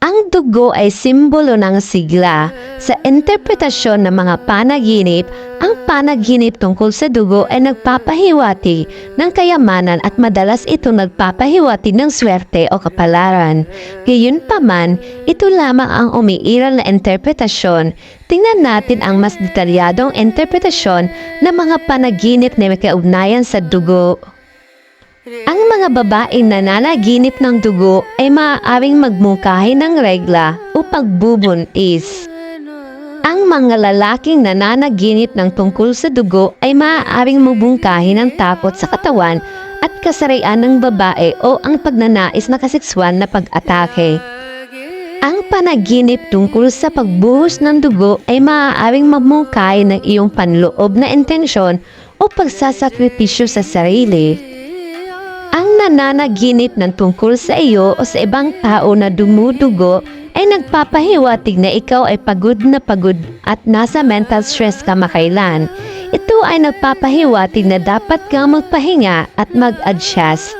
Ang dugo ay simbolo ng sigla. Sa interpretasyon ng mga panaginip, ang panaginip tungkol sa dugo ay nagpapahiwatig ng kayamanan at madalas ito nagpapahiwatig ng swerte o kapalaran. Gayunpaman, ito lamang ang umiiral na interpretasyon. Tingnan natin ang mas detalyadong interpretasyon ng mga panaginip na may kaugnayan sa dugo. Ang mga babaeng nananaginip ng dugo ay maaaring magmungkahi ng regla o pagbubuntis. Ang mga lalaking nananaginip ng tungkol sa dugo ay maaaring magbungkahi ng takot sa katawan at kasarian ng babae o ang pagnanais na kasekswal na pag-atake. Ang panaginip tungkol sa pagbuhos ng dugo ay maaaring magmungkahi ng iyong panloob na intensyon o pagsasakripisyo sa sarili. Ang nananaginip ng tungkol sa iyo o sa ibang tao na dumudugo ay nagpapahiwatig na ikaw ay pagod at nasa mental stress kamakailan. Ito ay nagpapahiwatig na dapat kang magpahinga at mag-adjust.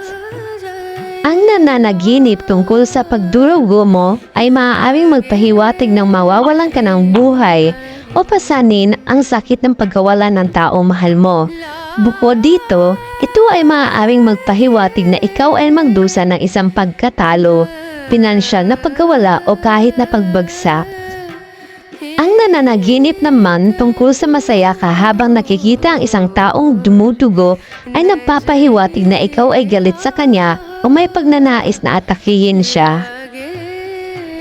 Ang nananaginip tungkol sa pagdurugo mo ay maaaring magpahiwatig ng mawawalan ka ng buhay o pasanin ang sakit ng pagkawala ng tao mahal mo. Bukod dito, ito ay maaaring magpahiwatig na ikaw ay magdusa ng isang pagkatalo, pinansyal na pagkawala o kahit na pagbagsak. Ang nananaginip naman tungkol sa masaya ka habang nakikita ang isang taong dumudugo ay nagpapahiwatig na ikaw ay galit sa kanya o may pagnanais na atakihin siya.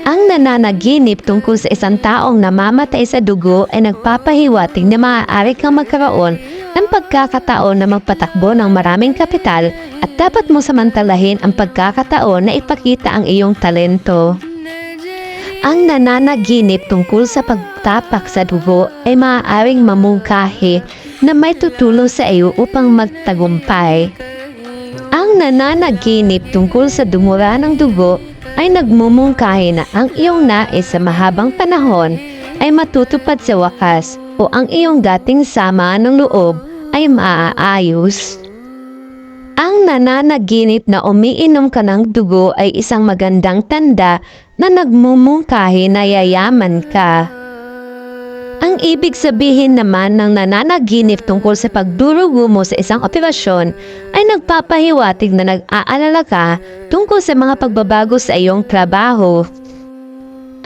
Ang nananaginip tungkol sa isang taong namamatay sa dugo ay nagpapahiwatig na maaari kang magkaroon ng pagkakataon na magpatakbo ng maraming kapital at dapat mo samantalahin ang pagkakataon na ipakita ang iyong talento. Ang nananaginip tungkol sa pagtapak sa dugo ay maaaring mamungkahi na may tutulong sa iyo upang magtagumpay. Ang nananaginip tungkol sa dumura ng dugo ay nagmumungkahi na ang iyong nais sa mahabang panahon ay matutupad sa wakas o ang iyong dating sama ng loob ay maaayos. Ang nananaginip na umiinom ka ng dugo ay isang magandang tanda na nagmumungkahi na yayaman ka. Ang ibig sabihin naman ng nananaginip tungkol sa pagdurugo mo sa isang operasyon ay nagpapahiwatig na nag-aalala ka tungkol sa mga pagbabago sa iyong trabaho.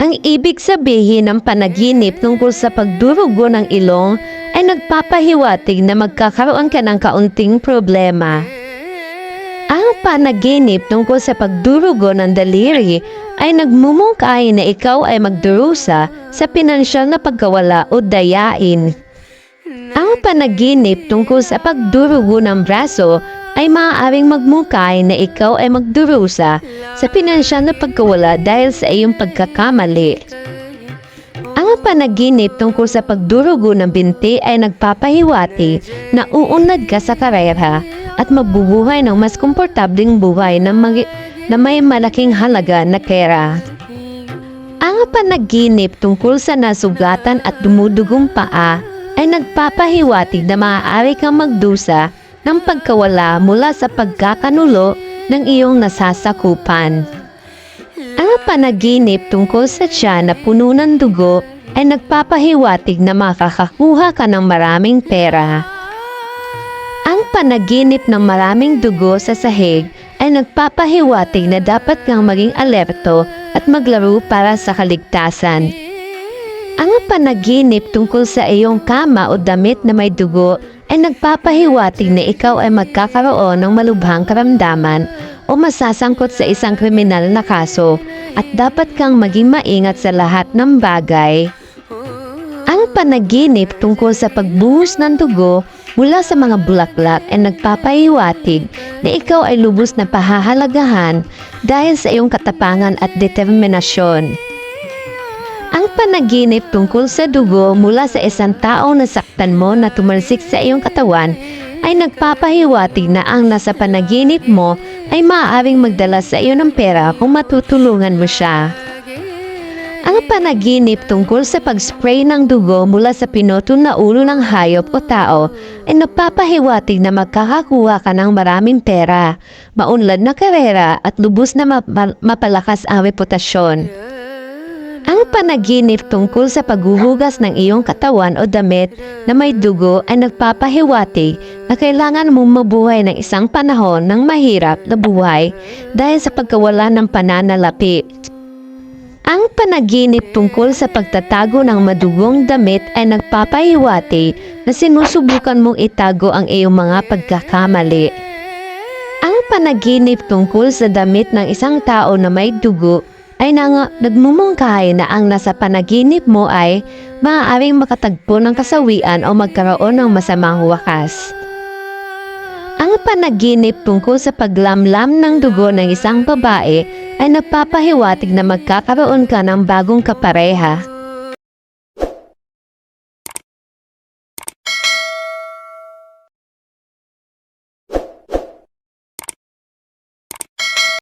Ang ibig sabihin ng panaginip tungkol sa pagdurugo ng ilong ay nagpapahiwatig na magkakaroon ka ng kaunting problema. Ang panaginip tungkol sa pagdurugo ng daliri ay nagmumungkahi na ikaw ay magdurusa sa pinansyal na pagkawala o dayain. Ang panaginip tungkol sa pagdurugo ng braso ay maaaring magmungkahi na ikaw ay magdurusa sa pinansyal na pagkawala dahil sa iyong pagkakamali. Ang panaginip tungkol sa pagdurugo ng binti ay nagpapahiwati na uunlad ka sa karera at mabubuhay ng mas komportabling buhay na may malaking halaga na pera. Ang panaginip tungkol sa nasugatan at dumudugong paa ay nagpapahiwatig na maaari kang magdusa ng pagkawala mula sa pagkakanulo ng iyong nasasakupan. Ang panaginip tungkol sa tiyan na puno ng dugo ay nagpapahiwatig na makakakuha ka ng maraming pera. Ang panaginip ng maraming dugo sa sahig ay nagpapahiwatig na dapat kang maging alerto at maglaro para sa kaligtasan. Ang panaginip tungkol sa iyong kama o damit na may dugo ay nagpapahiwatig na ikaw ay magkakaroon ng malubhang karamdaman o masasangkot sa isang kriminal na kaso at dapat kang maging maingat sa lahat ng bagay. Ang panaginip tungkol sa pagbuhos ng dugo mula sa mga bulaklak ay nagpapahiwatig na ikaw ay lubos na pahahalagahan dahil sa iyong katapangan at determinasyon. Ang panaginip tungkol sa dugo mula sa isang taong nasaktan mo na tumalsik sa iyong katawan ay nagpapahiwatig na ang nasa panaginip mo ay maaaring magdala sa iyo ng pera kung matutulungan mo siya. Ang panaginip tungkol sa pag-spray ng dugo mula sa pinutol na ulo ng hayop o tao ay nagpapahiwatig na magkakakuha ka ng maraming pera, maunlad na karera at lubos na mapalakas ang reputasyon. panaginip tungkol sa paghuhugas ng iyong katawan o damit na may dugo ay nagpapahiwatig na kailangan mong mabuhay ng isang panahon ng mahirap na buhay dahil sa pagkawala ng pananalapi. Ang panaginip tungkol sa pagtatago ng madugong damit ay nagpapahiwatig na sinusubukan mong itago ang iyong mga pagkakamali. Ang panaginip tungkol sa damit ng isang tao na may dugo ay nagmumungkahi na ang nasa panaginip mo ay maaaring makatagpo ng kasawian o magkaroon ng masamang wakas. Ang panaginip tungkol sa paglamlam ng dugo ng isang babae ay nagpapahiwatig na magkakaroon ka ng bagong kapareha.